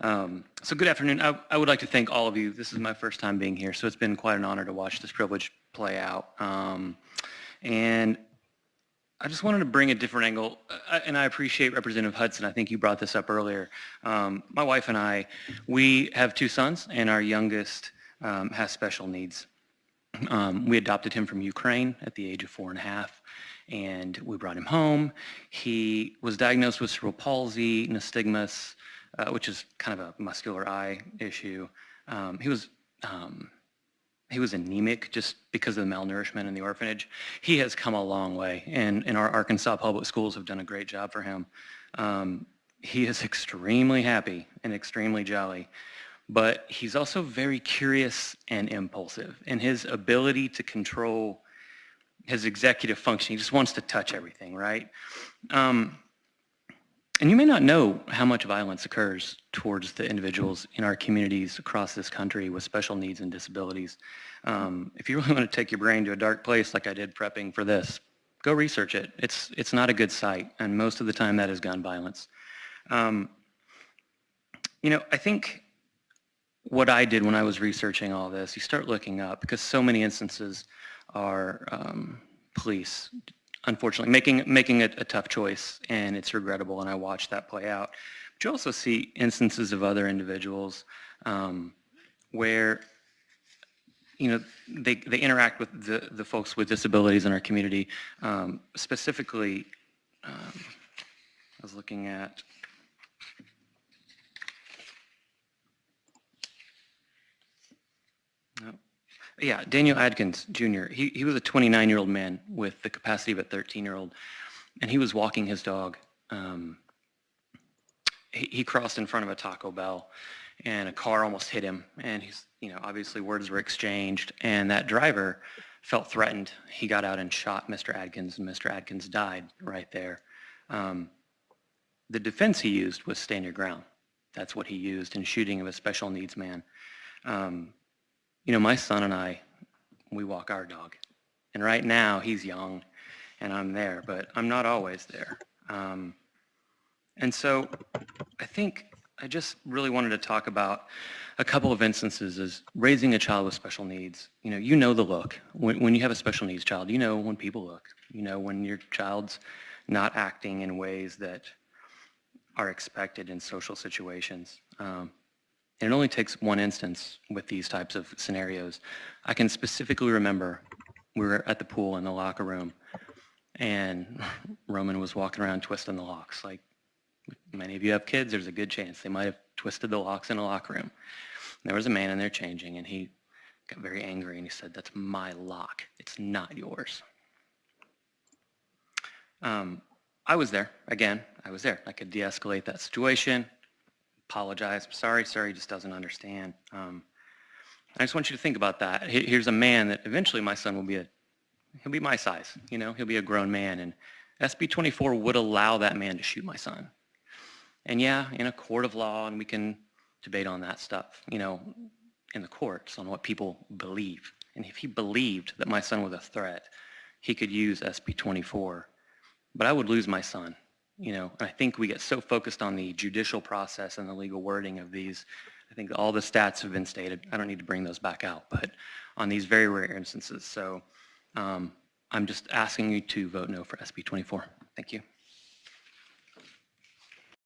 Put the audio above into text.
So good afternoon. I would like to thank all of you. This is my first time being here, so it's been quite an honor to watch this privilege play out. And I just wanted to bring a different angle, and I appreciate Representative Hudson. I think you brought this up earlier. My wife and I, we have two sons, and our youngest has special needs. We adopted him from Ukraine at the age of 4.5, and we brought him home. He was diagnosed with cerebral palsy, nystagmus, which is kind of a muscular eye issue. He was anemic just because of the malnourishment in the orphanage. He has come a long way, and our Arkansas public schools have done a great job for him. He is extremely happy and extremely jolly, but he's also very curious and impulsive, and his ability to control his executive function, he just wants to touch everything, right? And you may not know how much violence occurs towards the individuals in our communities across this country with special needs and disabilities. If you really want to take your brain to a dark place like I did prepping for this, go research it. It's not a good sight, and most of the time that is gun violence. I think what I did when I was researching all this, you start looking up, because so many instances are police unfortunately making a tough choice, and it's regrettable, and I watched that play out. But you also see instances of other individuals where they interact with the folks with disabilities in our community. Specifically, I was looking at Daniel Adkins Jr. He was a 29-year-old man with the capacity of a 13-year-old, and he was walking his dog. He crossed in front of a Taco Bell, and a car almost hit him, and obviously words were exchanged, and that driver felt threatened. He got out and shot Mr. Adkins, and Mr. Adkins died right there. The defense he used was stand your ground. That's what he used in shooting of a special needs man. My son and I, we walk our dog. And right now, he's young, and I'm there, but I'm not always there. And so I think I just really wanted to talk about a couple of instances as raising a child with special needs. You know the look. When you have a special needs child, you know when people look. You know when your child's not acting in ways that are expected in social situations. And it only takes one instance with these types of scenarios. I can specifically remember we were at the pool in the locker room, and Roman was walking around twisting the locks. Like many of you have kids, there's a good chance they might have twisted the locks in a locker room. And there was a man in there changing, and he got very angry, and he said, "That's my lock. It's not yours." I was there. Again, I was there. I could de-escalate that situation. Apologize. I'm sorry, sir, he just doesn't understand. I just want you to think about that. Here's a man that eventually my son he'll be my size, he'll be a grown man, and SB 24 would allow that man to shoot my son. And yeah, in a court of law, and we can debate on that stuff, in the courts on what people believe. And if he believed that my son was a threat, he could use SB 24, but I would lose my son. And I think we get so focused on the judicial process and the legal wording of these. I think all the stats have been stated. I don't need to bring those back out, but on these very rare instances. So I'm just asking you to vote no for SB 24. Thank you.